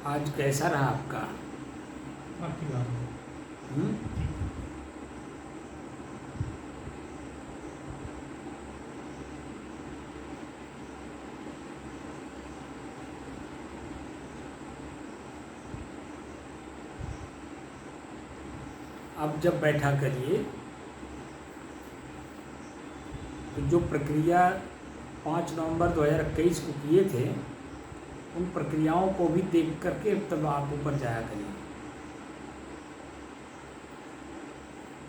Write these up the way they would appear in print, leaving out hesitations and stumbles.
आज कैसा रहा आपका? आपकी बात है। हम्म? अब जब बैठा करिए तो जो प्रक्रिया 5 नवंबर 2021 को किए थे उन प्रक्रियाओं को भी देख करके तब आप ऊपर जाया करिए।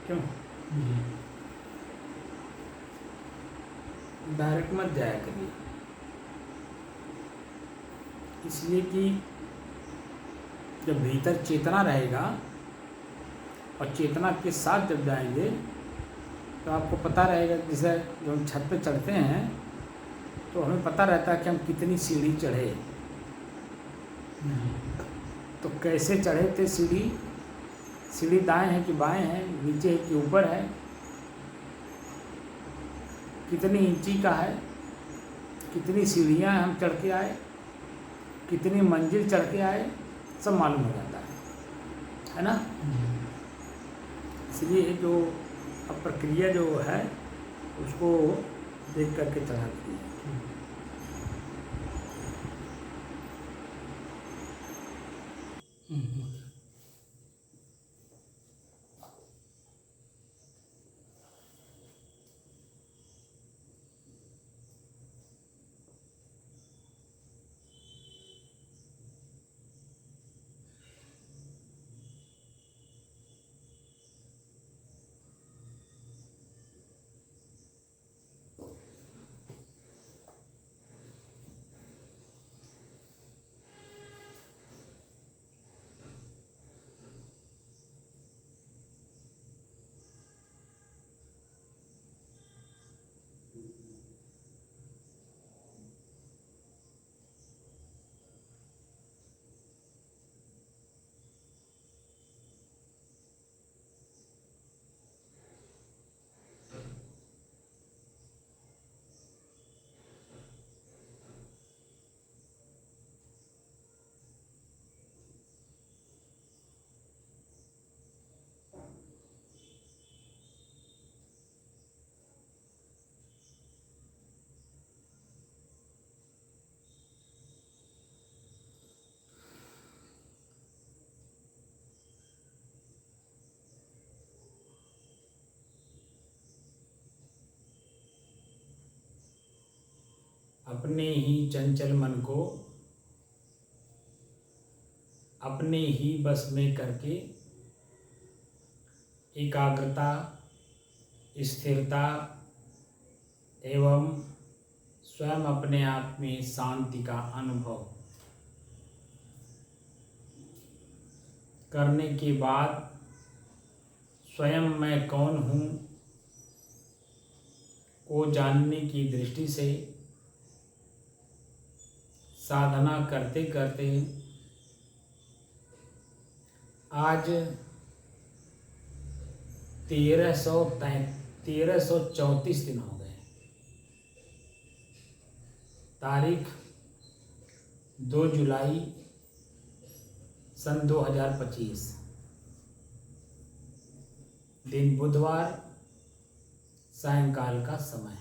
क्यों? जी। डायरेक्ट मत जाया करिए, इसलिए कि जब भीतर चेतना रहेगा और चेतना के साथ जब जाएंगे तो आपको पता रहेगा। जैसे जब हम छत पे चढ़ते हैं तो हमें पता रहता है कि हम कितनी सीढ़ी चढ़े, तो कैसे चढ़े थे। सीढ़ी दाएं है कि बाएं है, नीचे है कि ऊपर है, कितनी इंची का है, कितनी सीढ़ियां हम चढ़ के आए, कितनी मंजिल चढ़ के आए, सब मालूम हो जाता है ना। इसलिए जो अब प्रक्रिया जो है उसको देख करके चढ़ाती है। अपने ही चंचल मन को अपने ही बस में करके एकाग्रता, स्थिरता एवं स्वयं अपने आप में शांति का अनुभव करने के बाद स्वयं मैं कौन हूँ को जानने की दृष्टि से साधना करते करते आज 1334 दिन हो गए। तारीख 2 जुलाई सन 2025, दिन बुधवार, सायंकाल का समय।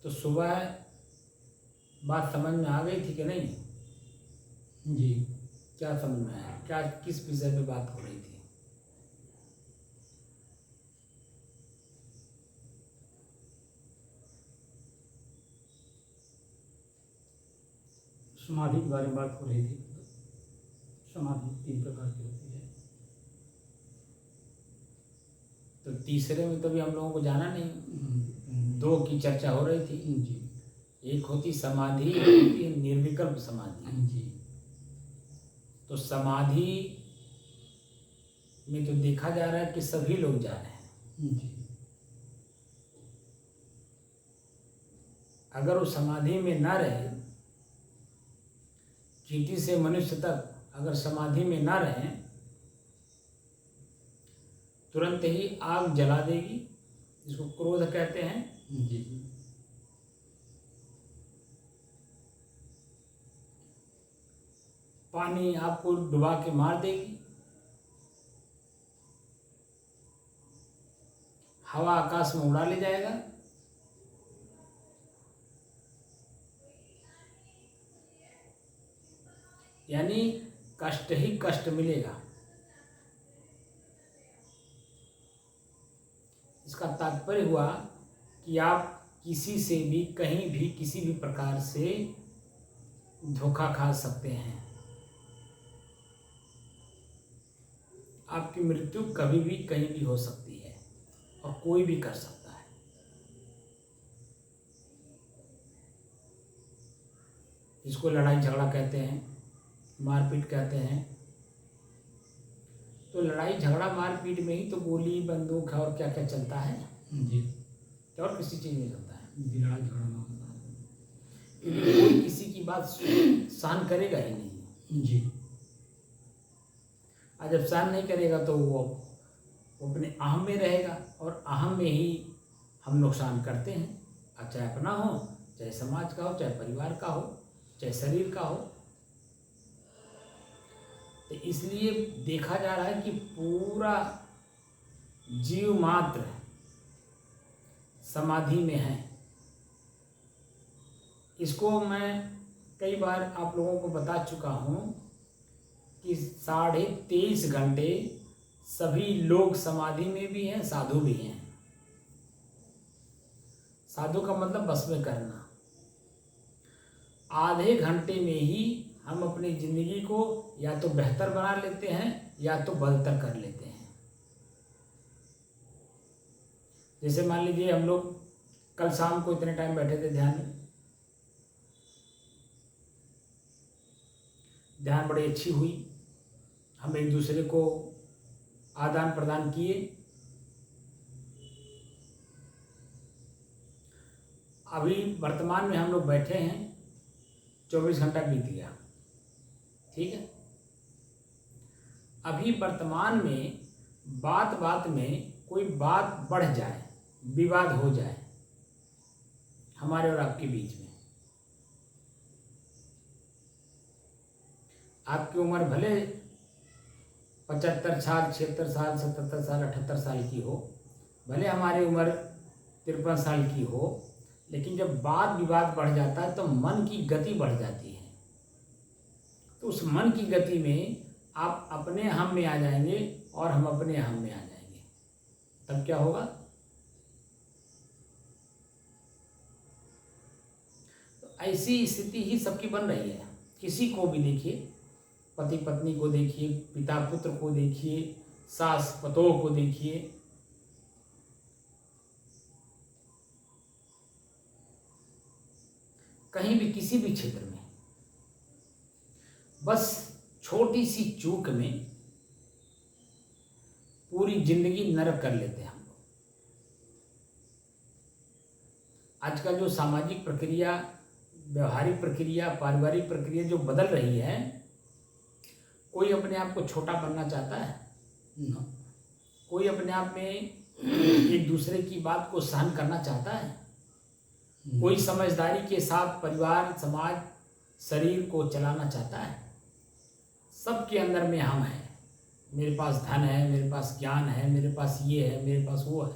तो सुबह बात समझ में आ गई थी कि नहीं? जी। क्या समझ में आया? क्या किस विषय पे बात हो रही थी? समाधि के बारे में बात हो रही थी। समाधि 3 प्रकार की होती है। तो तीसरे में तो भी हम लोगों को जाना नहीं। 2 की चर्चा हो रही थी। जी। एक होती समाधि, एक होती निर्विकल्प समाधि। जी। तो समाधि में तो देखा जा रहा है कि सभी लोग जा रहे हैं। जी। अगर वो समाधि में ना रहे, चींटी से मनुष्य तक अगर समाधि में ना रहे, तुरंत ही आग जला देगी जिसको क्रोध कहते हैं। जी जी। पानी आपको डुबा के मार देगी, हवा आकाश में उड़ा ले जाएगा, यानी कष्ट ही कष्ट मिलेगा। इसका तात्पर्य हुआ कि आप किसी से भी कहीं भी किसी भी प्रकार से धोखा खा सकते हैं। आपकी मृत्यु कभी भी कहीं भी हो सकती है और कोई भी कर सकता है। इसको लड़ाई झगड़ा कहते हैं, मारपीट कहते हैं। तो लड़ाई झगड़ा मारपीट में ही तो गोली बंदूक है, और क्या क्या चलता है जी। और किसी चीज़ में चलता है। लड़ाई झगड़ा में होता है। क्योंकि कोई किसी की बात सहन करेगा ही नहीं। जी। और जब सहन नहीं करेगा तो वो अपने अहम में रहेगा, और अहम में ही हम नुकसान करते हैं। अब चाहे अपना हो, चाहे समाज का हो, चाहे परिवार का हो, चाहे शरीर का हो। तो इसलिए देखा जा रहा है कि पूरा जीव मात्र समाधि में है। इसको मैं कई बार आप लोगों को बता चुका हूँ कि 23.5 घंटे सभी लोग समाधि में भी हैं, साधु भी हैं। साधु का मतलब बस में करना। आधे घंटे में ही हम अपनी जिंदगी को या तो बेहतर बना लेते हैं या तो बदतर कर लेते हैं। जैसे मान लीजिए हम लोग कल शाम को इतने टाइम बैठे थे ध्यान में, ध्यान बड़ी अच्छी हुई, हम एक दूसरे को आदान प्रदान किए। अभी वर्तमान में हम लोग बैठे हैं, 24 घंटा बीत गया, ठीक है। अभी वर्तमान में बात बात में कोई बात बढ़ जाए, विवाद हो जाए हमारे और आपके बीच में। आपकी उम्र भले 75 साल, 76 साल, 77 साल, 78 साल की हो, भले हमारी उम्र 53 साल की हो, लेकिन जब वाद विवाद बढ़ जाता है तो मन की गति बढ़ जाती है। तो उस मन की गति में आप अपने हम में आ जाएंगे और हम अपने हम में आ जाएंगे। तब क्या होगा? तो ऐसी स्थिति ही सबकी बन रही है। किसी को भी देखिए, पति पत्नी को देखिए, पिता पुत्र को देखिए, सास पतोह को देखिए, कहीं भी किसी भी क्षेत्र में बस छोटी सी चूक में पूरी जिंदगी नरक कर लेते हैं हम लोग। आजकल जो सामाजिक प्रक्रिया, व्यवहारिक प्रक्रिया, पारिवारिक प्रक्रिया जो बदल रही है, कोई अपने आप को छोटा बनना चाहता है? कोई अपने आप में एक दूसरे की बात को सहन करना चाहता है? कोई समझदारी के साथ परिवार, समाज, शरीर को चलाना चाहता है? सबके अंदर में हम हैं। मेरे पास धन है, मेरे पास ज्ञान है, मेरे पास ये है, मेरे पास वो है,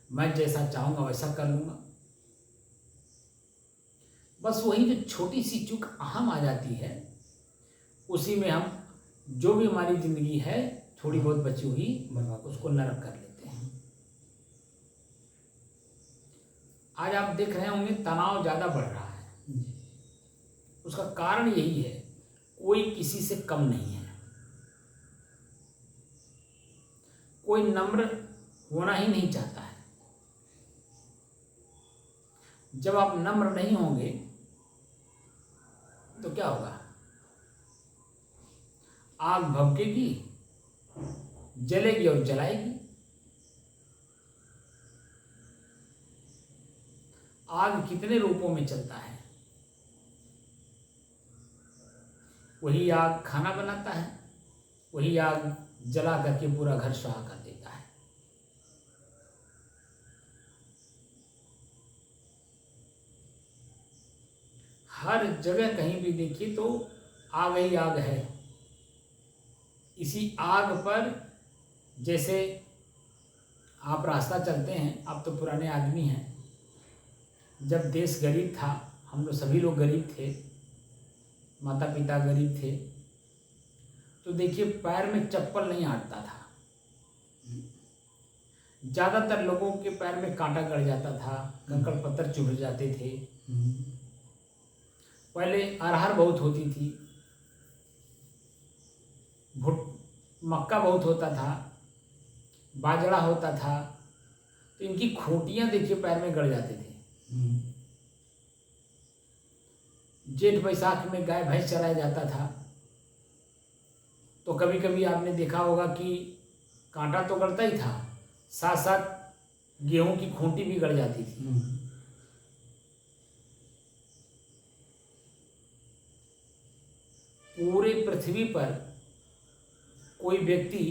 मैं जैसा चाहूँगा वैसा कर लूँगा। बस वही जो छोटी सी चूक अहम आ जाती है, उसी में हम जो भी हमारी ज़िंदगी है थोड़ी बहुत बची हुई उसको नरक कर लेते हैं। आज आप देख रहे होंगे तनाव ज़्यादा बढ़ रहा है। उसका कारण यही है, कोई किसी से कम नहीं है। कोई नम्र होना ही नहीं चाहता है। जब आप नम्र नहीं होंगे तो क्या होगा? आग भभकेगी, जलेगी और जलाएगी। आग कितने रूपों में चलता है? वही आग खाना बनाता है, वही आग जला करके पूरा घर स्वाहा कर देता है। हर जगह कहीं भी देखिए तो आग ही आग है। इसी आग पर जैसे आप रास्ता चलते हैं, आप तो पुराने आदमी हैं, जब देश गरीब था, हम लोग सभी लोग गरीब थे, माता पिता गरीब थे, तो देखिए पैर में चप्पल नहीं अटता था। ज़्यादातर लोगों के पैर में कांटा गड़ जाता था, कंकड़ पत्थर चुभ जाते थे। पहले अरहर बहुत होती थी, मक्का बहुत होता था, बाजरा होता था, तो इनकी खूंटियाँ देखिए पैर में गड़ जाते थे। जेठ बैसाख में गाय भैंस चराया जाता था, तो कभी कभी आपने देखा होगा कि कांटा तो गड़ता ही था, साथ साथ गेहूं की खूंटी भी गड़ जाती थी। पूरे पृथ्वी पर कोई व्यक्ति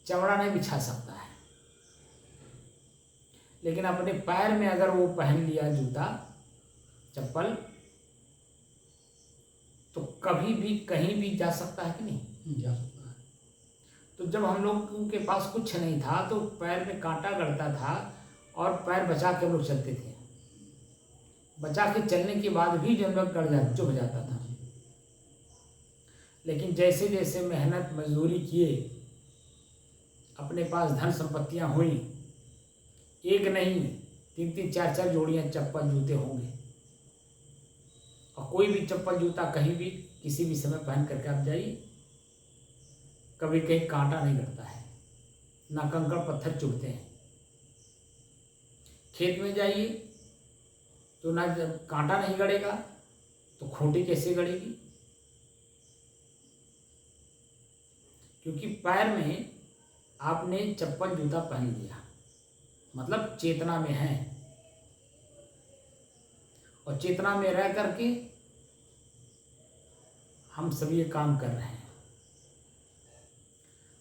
चमड़ा नहीं बिछा सकता है, लेकिन अपने पैर में अगर वो पहन लिया जूता चप्पल, तो कभी भी कहीं भी जा सकता है कि नहीं? जा सकता है। तो जब हम लोग के पास कुछ नहीं था तो पैर में कांटा गड़ता था और पैर बचा के हम लोग चलते थे। बचा के चलने के बाद भी जो लोग चुभ जाता था। लेकिन जैसे जैसे मेहनत मजदूरी किए, अपने पास धन संपत्तियां हुई, एक नहीं 3-3 4-4 जोड़ियां चप्पल जूते होंगे, और कोई भी चप्पल जूता कहीं भी किसी भी समय पहन करके आप जाइए, कभी कहीं कांटा नहीं गड़ता है, ना कंकड़ पत्थर चुभते हैं। खेत में जाइए तो ना जब कांटा नहीं गड़ेगा तो खूंटी कैसे गड़ेगी? क्योंकि पैर में आपने चप्पल जूता पहन लिया, मतलब चेतना में है, और चेतना में रह करके हम सभी ये काम कर रहे हैं।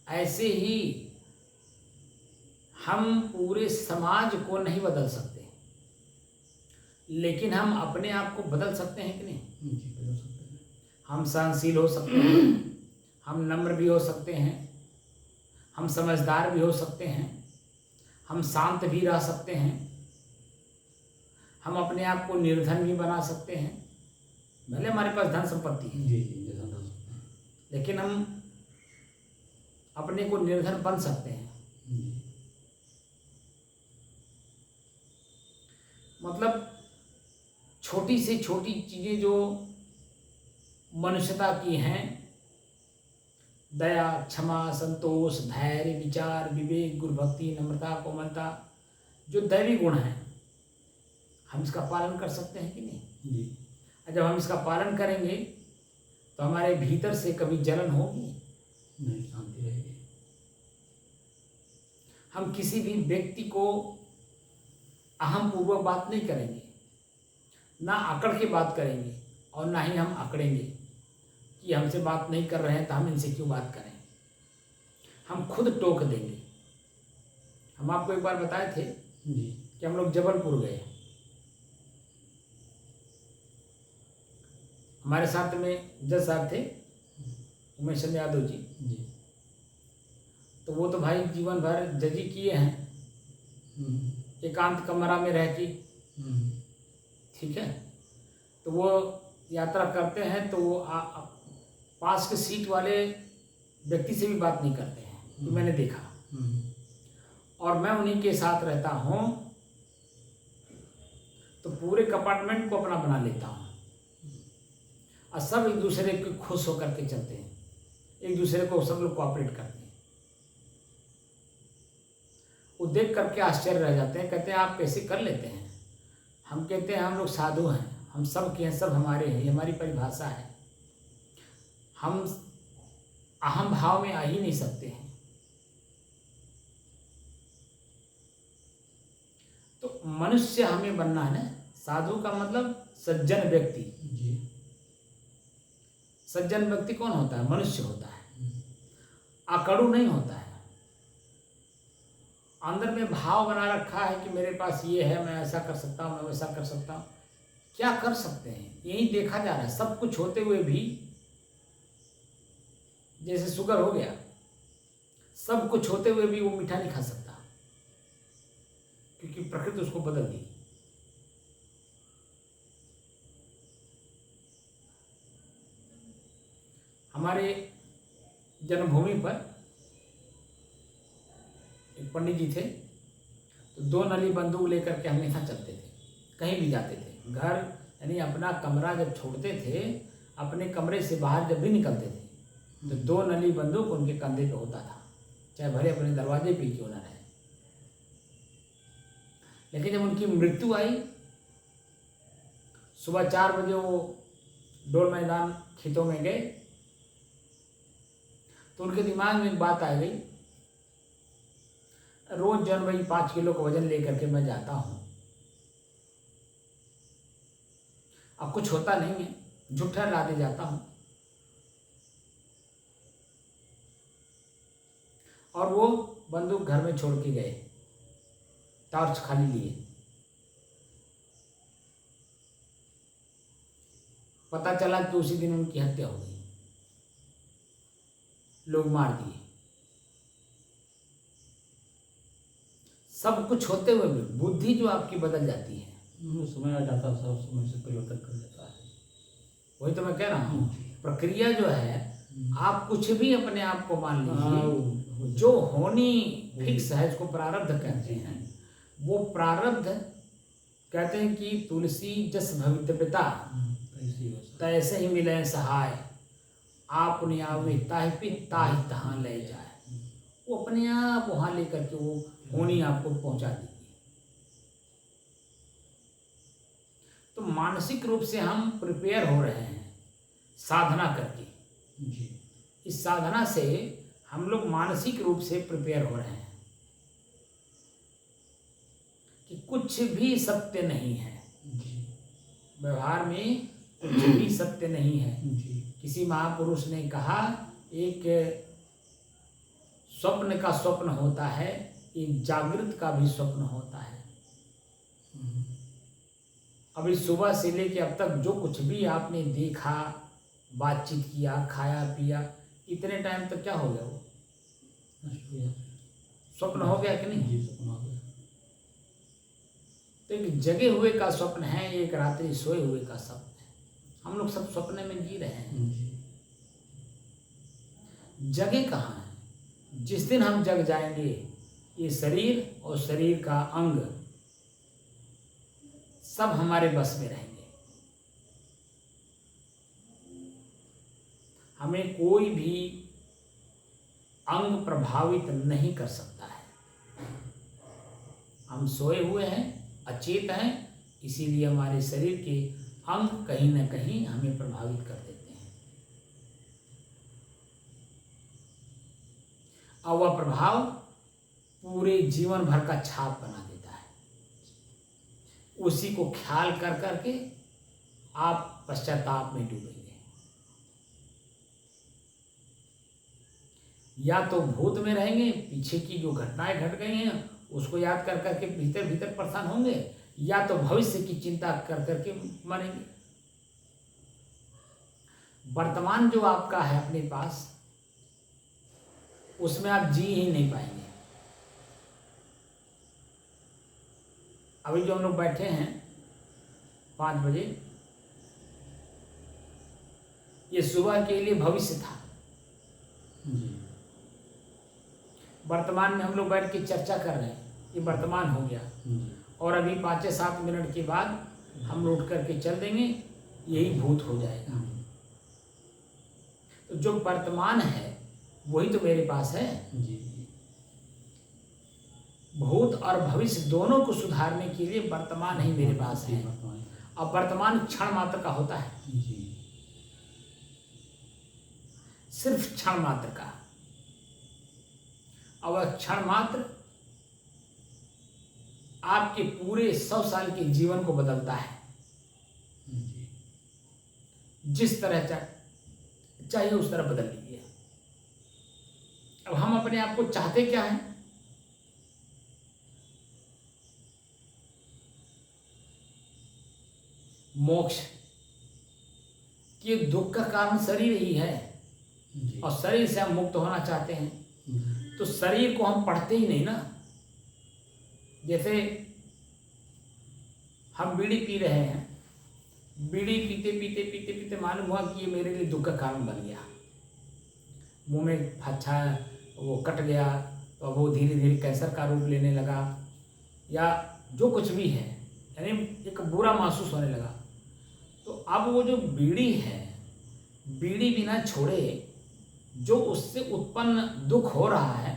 ऐसे ही हम पूरे समाज को नहीं बदल सकते, लेकिन हम अपने आप को बदल सकते हैं कि नहीं? जी, बदल सकते हैं। हम सहनशील हो सकते हैं, हम नम्र भी हो सकते हैं, हम समझदार भी हो सकते हैं, हम शांत भी रह सकते हैं, हम अपने आप को निर्धन भी बना सकते हैं। भले हमारे पास धन संपत्ति है, जी जी, जैसा बदल सकते हैं। लेकिन हम अपने को निर्धन बन सकते हैं। जी। मतलब छोटी से छोटी चीज़ें जो मनुष्यता की हैं, दया, क्षमा, संतोष, धैर्य, विचार, विवेक, गुरुभक्ति, नम्रता, कोमलता, जो दैवी गुण हैं, हम इसका पालन कर सकते हैं कि नहीं? जी। और जब हम इसका पालन करेंगे तो हमारे भीतर से कभी जलन होगी नहीं, शांति रहेगी। हम किसी भी व्यक्ति को अहम पूर्वक बात नहीं करेंगे, ना आकड़ के बात करेंगे, और ना ही हम आकड़ेंगे कि हमसे बात नहीं कर रहे हैं तो हम इनसे क्यों बात करें। हम खुद टोक देंगे। हम आपको एक बार बताए थे जी। कि हम लोग जबलपुर गए, हमारे साथ में जज साहब थे, उमेश चंद्र यादव जी। जी। तो वो तो भाई जीवन भर जजी किए हैं, एकांत कमरा में रह के, ठीक है। तो वो यात्रा करते हैं तो वो पास के सीट वाले व्यक्ति से भी बात नहीं करते हैं, तो मैंने देखा। और मैं उन्हीं के साथ रहता हूँ तो पूरे कंपार्टमेंट को अपना बना लेता हूँ, और सब एक दूसरे के खुश होकर के चलते हैं, एक दूसरे को सब लोग कोऑपरेट करते हैं। वो देख करके आश्चर्य रह जाते हैं, कहते हैं आप कैसे कर लेते हैं? हम कहते हैं हम लोग साधु हैं, हम सब के हैं, सब हमारे हैं, ये हमारी परिभाषा है। हम अहम भाव में आ ही नहीं सकते हैं। तो मनुष्य हमें बनना है ना। साधु का मतलब सज्जन व्यक्ति। जी। सज्जन व्यक्ति कौन होता है? मनुष्य होता है, आकड़ू नहीं होता है। अंदर में भाव बना रखा है कि मेरे पास ये है, मैं ऐसा कर सकता हूँ, मैं वैसा कर सकता हूँ, क्या कर सकते हैं, यही देखा जा रहा है। सब कुछ होते हुए भी, जैसे शुगर हो गया, सब कुछ होते हुए भी वो मीठा नहीं खा सकता, क्योंकि प्रकृति उसको बदल दी। हमारे जन्मभूमि पर एक पंडित जी थे, तो 2 नली बंदूक लेकर के हमेशा चलते थे, कहीं भी जाते थे। घर यानी अपना कमरा जब छोड़ते थे, अपने कमरे से बाहर जब भी निकलते थे, तो 2 नली बंदूक उनके कंधे पे होता था, चाहे भले अपने दरवाजे पे क्यों ना रहे। लेकिन जब उनकी मृत्यु आई, सुबह 4 बजे वो डोल मैदान खेतों में गए, तो उनके दिमाग में एक बात आ गई, रोज जन वही 5 किलो का वजन लेकर के मैं जाता हूँ, अब कुछ होता नहीं है, झूठा लादे जाता हूँ। और वो बंदूक घर में छोड़ के गए, टॉर्च खाली लिए। पता चला कि उसी दिन उनकी हत्या हो गई, लोग मार दिए। सब कुछ होते हुए भी बुद्धि जो आपकी बदल जाती है, समय आ जाता है, सब समय से परिवर्तन कर देता है। वही तो मैं कह रहा हूँ। प्रक्रिया जो है, आप कुछ भी अपने आप को मान लीजिए, जो होनी फिक्स है, इसको प्रारब्ध कहते हैं। वो प्रारब्ध कहते हैं कि तुलसी जस भवितव्यता तैसे ही मिले सहाय, आपने आवे ताहि पित ताहि तहाँ ले जाए। वो अपने आप वहाँ लेकर के वो होनी आपको पहुँचा देगी। तो मानसिक रूप से हम प्रिपेयर हो रहे हैं साधना करके जी। इस साधना से हम लोग मानसिक रूप से प्रिपेयर हो रहे हैं कि कुछ भी सत्य नहीं है जी। व्यवहार में, कुछ भी सत्य नहीं है जी। किसी महापुरुष ने कहा, एक स्वप्न का स्वप्न होता है, एक जागृत का भी स्वप्न होता है। अभी सुबह से लेके अब तक जो कुछ भी आपने देखा, बातचीत किया, खाया पिया, इतने टाइम तक क्या हो गया? वो नष्ट हो गया, स्वप्न हो गया कि नहीं? जी, स्वप्न हो गया। तो एक जगे हुए का स्वप्न है, एक रात्रि सोए हुए का स्वप्न है। हम लोग सब स्वप्न में जी रहे हैं। जी। जगे कहाँ है? जिस दिन हम जग जाएंगे, ये शरीर और शरीर का अंग सब हमारे बस में रहेंगे। हमें कोई भी अंग प्रभावित नहीं कर सकता है। हम सोए हुए हैं, अचेत हैं, इसीलिए हमारे शरीर के अंग कहीं न कहीं हमें प्रभावित कर देते हैं। और वह प्रभाव पूरे जीवन भर का छाप बना देता है। उसी को ख्याल कर करके आप पश्चाताप में डूबेंगे। या तो भूत में रहेंगे, पीछे की जो घटनाएं घट गई हैं उसको याद कर करके भीतर भीतर परेशान होंगे, या तो भविष्य की चिंता कर करके मरेंगे। वर्तमान जो आपका है अपने पास, उसमें आप जी ही नहीं पाएंगे। अभी जो हम लोग बैठे हैं 5 बजे, ये सुबह के लिए भविष्य था। जी। वर्तमान में हम लोग बैठ के चर्चा कर रहे हैं, ये वर्तमान हो गया। जी। और अभी 5 से 7 मिनट के बाद हम उठ करके चल देंगे, यही भूत हो जाएगा। तो जो वर्तमान है वही तो मेरे पास है। जी। भूत और भविष्य दोनों को सुधारने के लिए वर्तमान ही मेरे पास है। अब वर्तमान क्षण मात्र का होता है, जी। सिर्फ क्षण मात्र का। अब वह क्षण मात्र आपके पूरे 100 साल के जीवन को बदलता है। जी। जिस तरह चाहिए उस तरह बदल लीजिए। अब हम अपने आप को चाहते क्या है? मोक्ष, कि दुख का कारण शरीर ही है जी। और शरीर से हम मुक्त होना चाहते हैं। जी। तो शरीर को हम पढ़ते ही नहीं ना। जैसे हम बीड़ी पी रहे हैं, बीड़ी पीते पीते पीते पीते मालूम हुआ कि ये मेरे लिए दुख का कारण बन गया, मुंह में फच्छा वो कट गया, तो वो धीरे धीरे कैंसर का रूप लेने लगा, या जो कुछ भी है, यानी एक बुरा महसूस होने लगा। तो अब वो जो बीड़ी है, बीड़ी बिना छोड़े जो उससे उत्पन्न दुख हो रहा है,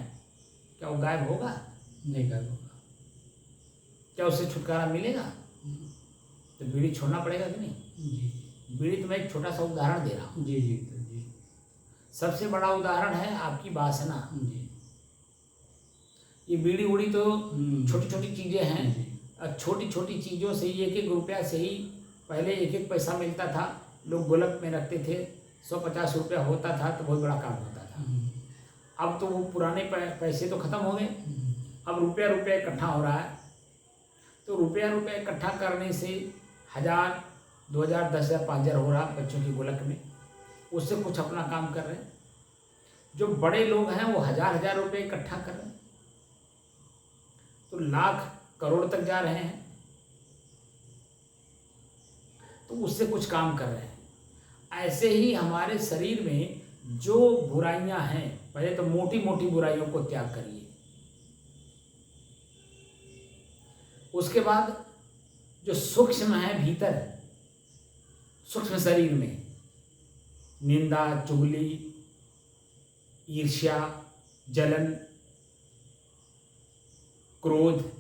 क्या वो गायब होगा? नहीं गायब होगा। क्या उससे छुटकारा मिलेगा? तो बीड़ी छोड़ना पड़ेगा कि नहीं? जी। बीड़ी तो मैं एक छोटा सा उदाहरण दे रहा हूँ। जी जी जी। सबसे बड़ा उदाहरण है आपकी वासना। जी। ये बीड़ी उड़ी तो हम्म। छोटी छोटी चीज़ें हैं। जी। छोटी छोटी चीज़ों से ही 1-1 रुपया से ही पहले 1-1 पैसा मिलता था, लोग गोलक में रखते थे, 150 रुपया होता था तो बहुत बड़ा काम होता था। अब तो वो पुराने पैसे तो ख़त्म हो गए, अब रुपया रुपया इकट्ठा हो रहा है। तो रुपया रुपया इकट्ठा करने से 1000, 2000, 10,000, 5,000 हो रहा बच्चों की गोलक में, उससे कुछ अपना काम कर रहे हैं। जो बड़े लोग हैं वो 1000-1000 रुपये इकट्ठा कर रहे हैं, तो लाख करोड़ तक जा रहे हैं, तो उससे कुछ काम कर रहे हैं। ऐसे ही हमारे शरीर में जो बुराइयां हैं, पहले तो मोटी मोटी बुराइयों को त्याग करिए, उसके बाद जो सूक्ष्म है भीतर, सूक्ष्म शरीर में निंदा, चुगली, ईर्ष्या, जलन, क्रोध,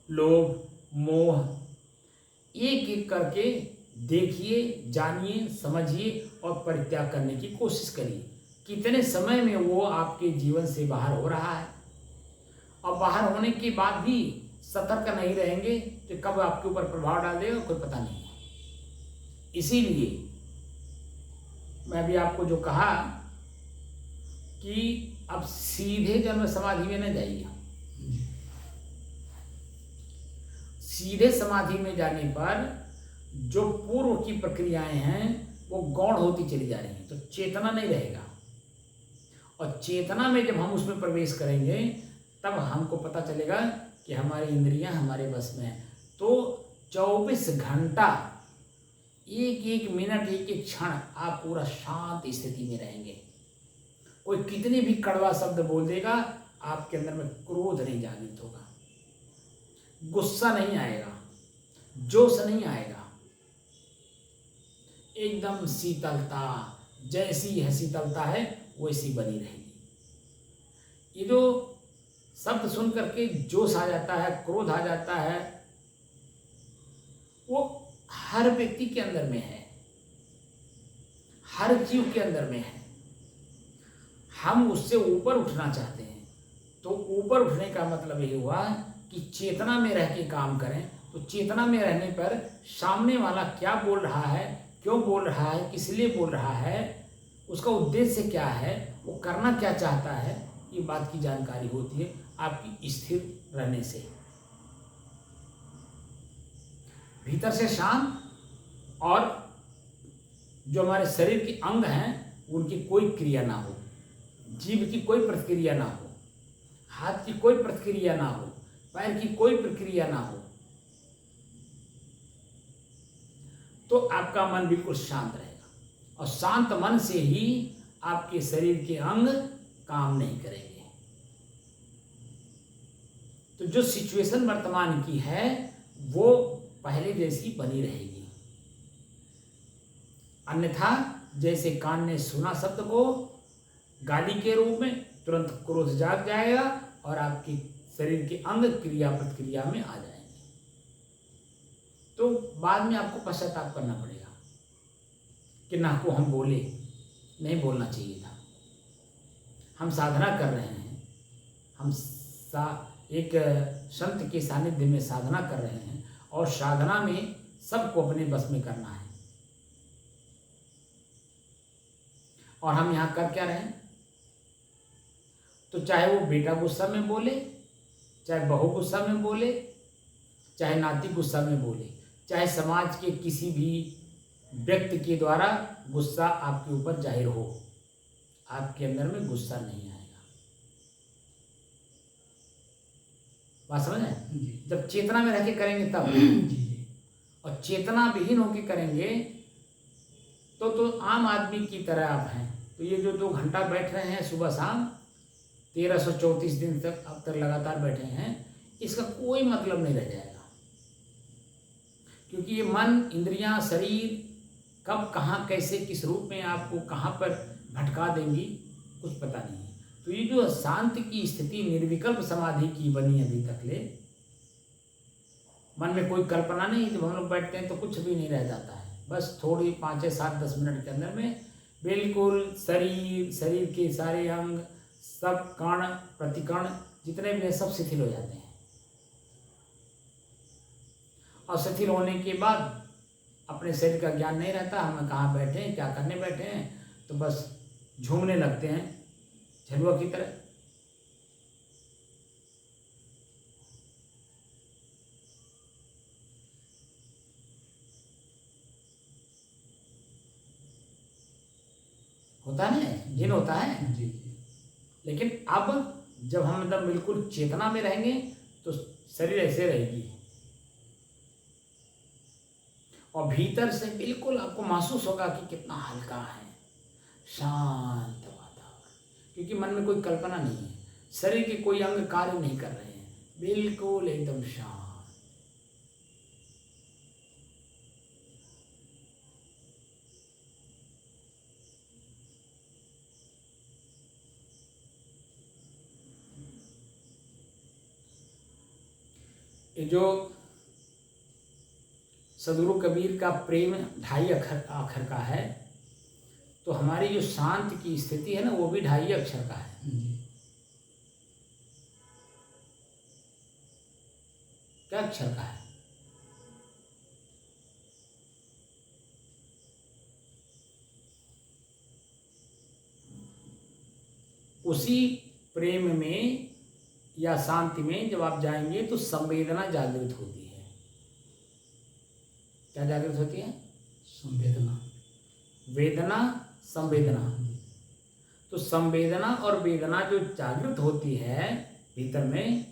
लोभ, मोह, एक एक करके देखिए, जानिए, समझिए और परित्याग करने की कोशिश करिए। कितने समय में वो आपके जीवन से बाहर हो रहा है, और बाहर होने के बाद भी सतर्क नहीं रहेंगे तो कब आपके ऊपर प्रभाव डाल देगा कोई पता नहीं है। इसीलिए मैं भी आपको जो कहा कि अब सीधे जन्म समाधि में न जाइए। सीधे समाधि में जाने पर जो पूर्व की प्रक्रियाएं हैं वो गौण होती चली जा रही हैं, तो चेतना नहीं रहेगा। और चेतना में जब हम उसमें प्रवेश करेंगे तब हमको पता चलेगा कि हमारी इंद्रियां हमारे बस में हैं। तो 24 घंटा, एक एक मिनट, एक एक क्षण आप पूरा शांत स्थिति में रहेंगे। कोई कितनी भी कड़वा शब्द बोल देगा, आपके अंदर में क्रोध नहीं जागृत होगा, गुस्सा नहीं आएगा, जोश नहीं आएगा, एकदम शीतलता, जैसी यह शीतलता है वैसी बनी रहेगी। ये जो शब्द सुन करके जोश आ जाता है, क्रोध आ जाता है, वो हर व्यक्ति के अंदर में है, हर जीव के अंदर में है। हम उससे ऊपर उठना चाहते हैं, तो ऊपर उठने का मतलब ये हुआ कि चेतना में रह के काम करें। तो चेतना में रहने पर सामने वाला क्या बोल रहा है, क्यों बोल रहा है, किस लिए बोल रहा है, उसका उद्देश्य क्या है, वो करना क्या चाहता है, ये बात की जानकारी होती है आपकी स्थिर रहने से। भीतर से शांत, और जो हमारे शरीर के अंग हैं उनकी कोई क्रिया ना हो, जीभ की कोई प्रतिक्रिया ना हो, हाथ की कोई प्रतिक्रिया ना हो, पैर की कोई प्रक्रिया ना हो, तो आपका मन बिल्कुल शांत रहेगा। और शांत मन से ही आपके शरीर के अंग काम नहीं करेंगे। तो जो सिचुएशन वर्तमान की है वो पहले जैसी बनी रहेगी। अन्यथा जैसे कान ने सुना शब्द को गाली के रूप में, तुरंत क्रोध जाग जाएगा और आपके शरीर के अंग क्रिया प्रतिक्रिया में आ जाएंगे। तो बाद में आपको पश्चाताप करना पड़ेगा कि ना को हम बोले, नहीं बोलना चाहिए था। हम साधना कर रहे हैं, हम एक संत के सानिध्य में साधना कर रहे हैं, और साधना में सबको अपने बस में करना है। और हम यहाँ कर क्या रहे हैं? तो चाहे वो बेटा गुस्सा में बोले, चाहे बहू गुस्सा में बोले, चाहे नाती गुस्सा में बोले, चाहे समाज के किसी भी व्यक्ति के द्वारा गुस्सा आपके ऊपर जाहिर हो, आपके अंदर में गुस्सा नहीं आएगा। बात समझ आए? जी जब चेतना में रह के करेंगे तब। जी। और चेतना विहीन होकर करेंगे तो आम आदमी की तरह आप हैं। तो ये जो 2 घंटा बैठ रहे हैं सुबह शाम, 1334 दिन तक अब तक लगातार बैठे हैं, इसका कोई मतलब नहीं रह जाएगा। क्योंकि ये मन, इंद्रियां, शरीर कब कहाँ कैसे किस रूप में आपको कहाँ पर भटका देंगी कुछ पता नहीं है। तो ये जो शांति की स्थिति निर्विकल्प समाधि की बनी अभी तक ले, मन में कोई कल्पना नहीं। जब हम लोग बैठते हैं तो कुछ भी नहीं रह जाता है, बस थोड़ी 5 7 10 मिनट के अंदर में बिल्कुल शरीर के सारे अंग, सब कण प्रतिकण जितने भी हैं सब शिथिल हो जाते हैं। और शिथिल होने के बाद अपने शरीर का ज्ञान नहीं रहता, हम कहाँ बैठे हैं, क्या करने बैठे हैं, तो बस झूमने लगते हैं झलुआ की तरह। होता है ना, जिन होता है। जी जी। लेकिन अब जब हम मतलब बिल्कुल चेतना में रहेंगे तो शरीर ऐसे रहेगी और भीतर से बिल्कुल आपको महसूस होगा कि कितना हल्का है, शांत वातावरण। क्योंकि मन में कोई कल्पना नहीं है, शरीर के कोई अंग कार्य नहीं कर रहे हैं, बिल्कुल एकदम शांत। ये जो सदगुरु कबीर का प्रेम 2.5 अक्षर का है, तो हमारी जो शांत की स्थिति है ना, वो भी 2.5 अक्षर का है। जी। क्या अक्षर का है? उसी प्रेम में या शांति में जब आप जाएंगे तो संवेदना जागृत होती है। क्या जागृत होती है? संवेदना। वेदना, संवेदना। तो संवेदना और वेदना जो जागृत होती है भीतर में,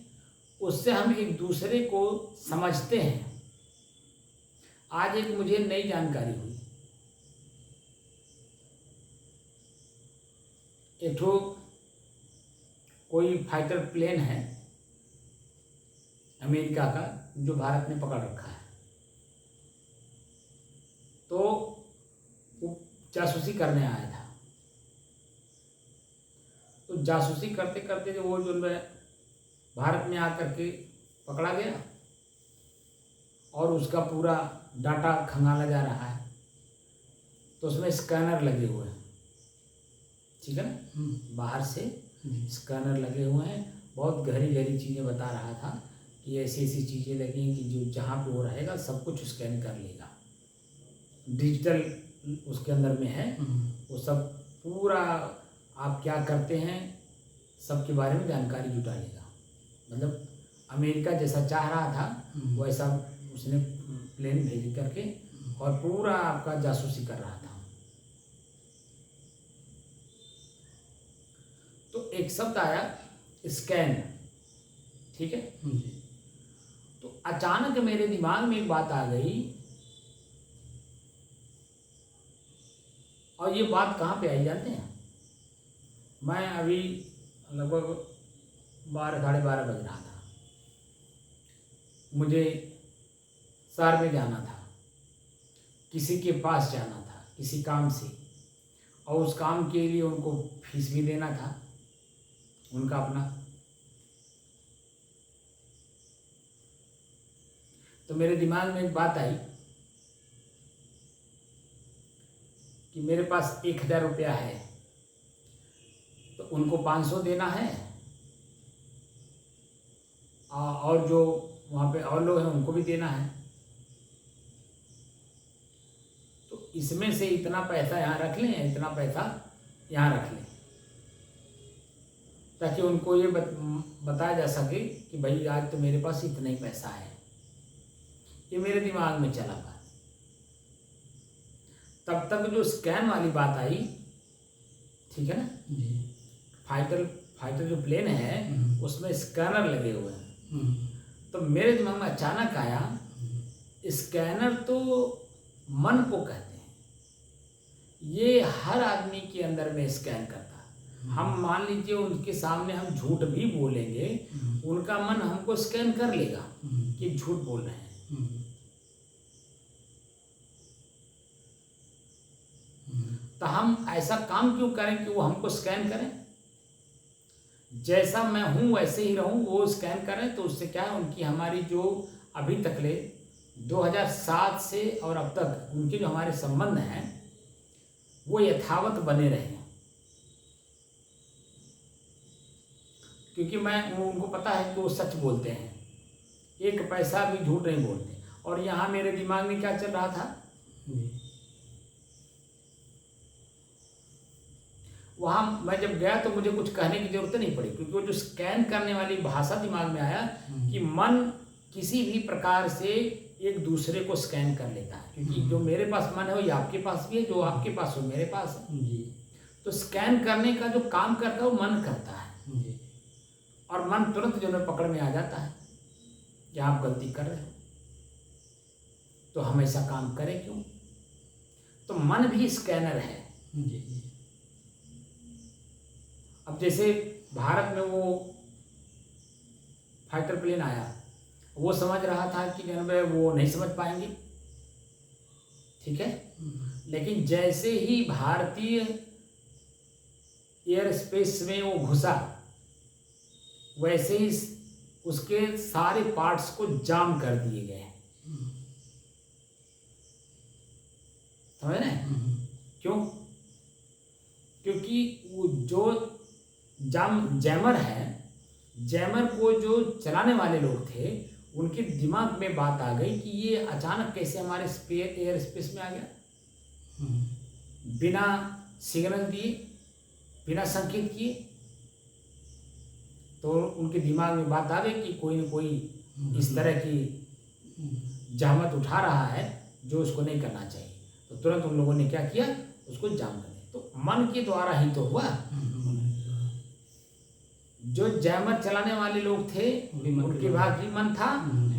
उससे हम एक दूसरे को समझते हैं। आज एक मुझे नई जानकारी हुई। एक ठो कोई फाइटर प्लेन है अमेरिका का, जो भारत ने पकड़ रखा है। तो वो जासूसी करने आया था। तो जासूसी करते करते जो वो जो भारत में आकर के पकड़ा गया और उसका पूरा डाटा खंगाला जा रहा है। तो उसमें स्कैनर लगे हुए हैं, ठीक है ना, बाहर से स्कैनर लगे हुए हैं। बहुत गहरी गहरी चीज़ें बता रहा था कि ऐसी ऐसी चीज़ें लगी कि जो जहाँ पे वो रहेगा सब कुछ स्कैन कर लेगा। डिजिटल उसके अंदर में है, वो सब पूरा आप क्या करते हैं सबके बारे में जानकारी जुटा लेगा। मतलब अमेरिका जैसा चाह रहा था वैसा उसने प्लेन भेज करके और पूरा आपका जासूसी कर रहा था। तो एक शब्द आया स्कैन, ठीक है। तो अचानक मेरे दिमाग में एक बात आ गई, और ये बात कहाँ पे आई जानते हैं? मैं अभी लगभग 12 साढ़े 12 बज रहा था, मुझे शहर में जाना था, किसी के पास जाना था किसी काम से, और उस काम के लिए उनको फीस भी देना था उनका अपना। तो मेरे दिमाग में एक बात आई कि मेरे पास 1000 रुपया है, तो उनको 500 देना है, और जो वहाँ पे और लोग हैं उनको भी देना है। तो इसमें से इतना पैसा यहाँ रख लें, इतना पैसा यहाँ रख लें, ताकि उनको ये बताया जा सके कि भाई आज तो मेरे पास इतना ही पैसा है। ये मेरे दिमाग में चला बात। तब तक जो स्कैन वाली बात आई, ठीक है ना, जी। फाइटर जो प्लेन है उसमें स्कैनर लगे हुए हैं। तो मेरे दिमाग में अचानक आया, स्कैनर तो मन को कहते हैं, ये हर आदमी के अंदर में स्कैन करता है। हम मान लीजिए उनके सामने हम झूठ भी बोलेंगे, उनका मन हमको स्कैन कर लेगा कि झूठ बोल रहे हैं। तो हम ऐसा काम क्यों करें कि वो हमको स्कैन करें? जैसा मैं हूं वैसे ही रहूं, वो स्कैन करें। तो उससे क्या है, उनकी हमारी जो अभी तक ले 2007 से और अब तक उनके जो हमारे संबंध हैं वो यथावत बने रहे। क्योंकि उनको पता है कि वो सच बोलते हैं, एक पैसा भी झूठ नहीं बोलते। और यहाँ मेरे दिमाग में क्या चल रहा था, वहाँ मैं जब गया तो मुझे कुछ कहने की जरूरत नहीं पड़ी, क्योंकि वो जो स्कैन करने वाली भाषा दिमाग में आया कि मन किसी भी प्रकार से एक दूसरे को स्कैन कर लेता है। क्योंकि जो मेरे पास मन है वो आपके पास भी है, जो आपके पास हो मेरे पास है जी। तो स्कैन करने का जो काम करता है वो मन करता है जी। और मन तुरंत जो है पकड़ में आ जाता है कि आप गलती कर रहे हो, तो हम ऐसा काम करें क्यों? तो मन भी स्कैनर है जी। अब जैसे भारत में वो फाइटर प्लेन आया, वो समझ रहा था कि जनवे वो नहीं समझ पाएंगे, ठीक है। लेकिन जैसे ही भारतीय एयर स्पेस में वो घुसा, वैसे ही उसके सारे पार्ट्स को जाम कर दिए गए। समझ रहे हैं क्यों? क्योंकि वो जो जैमर है, जैमर को जो चलाने वाले लोग थे, उनके दिमाग में बात आ गई कि ये अचानक कैसे हमारे एयर स्पेस में आ गया, बिना सिग्नल दिए, बिना संकेत किए। तो उनके दिमाग में बात आ गई कि कोई न कोई इस तरह की जहमत उठा रहा है जो उसको नहीं करना चाहिए। तो तुरंत उन लोगों ने क्या किया, उसको जाम कर दिया। तो मन के द्वारा ही तो हुआ। जो जैमर चलाने वाले लोग थे उनके पास भी मन था,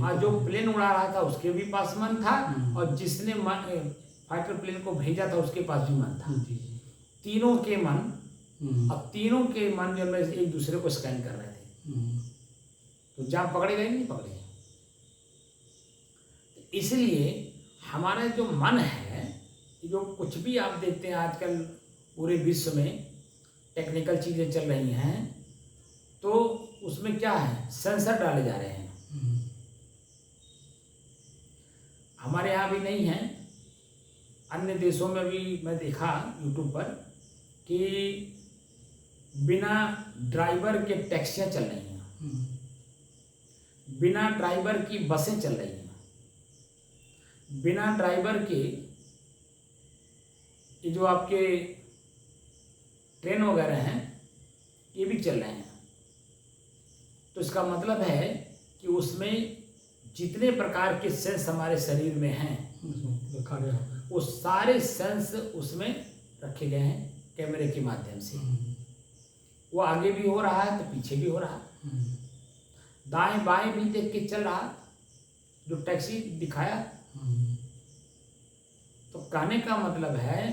और जो प्लेन उड़ा रहा था उसके भी पास मन था, और जिसने फाइटर प्लेन को भेजा था उसके पास भी मन था। तीनों के मन, अब तीनों के मन जो है एक दूसरे को स्कैन कर रहे थे। तो जाम पकड़े गए नहीं पकड़े गए। तो इसलिए हमारा जो मन है, जो कुछ भी आप देखते हैं आजकल पूरे विश्व में टेक्निकल चीज़ें चल रही हैं, तो उसमें क्या है, सेंसर डाले जा रहे हैं। हमारे यहाँ भी नहीं है, अन्य देशों में भी मैं देखा यूट्यूब पर कि बिना ड्राइवर के टैक्सियाँ चल रही हैं, बिना ड्राइवर की बसें चल रही हैं, बिना ड्राइवर के ये जो आपके ट्रेन वगैरह हैं ये भी चल रहे हैं। तो इसका मतलब है कि उसमें जितने प्रकार के सेंस हमारे शरीर में हैं वो सारे सेंस उसमें रखे गए हैं कैमरे के माध्यम से। वो आगे भी हो रहा है तो पीछे भी हो रहा है, दाएं बाएं भी देख के चल रहा, जो टैक्सी दिखाया। तो कहने का मतलब है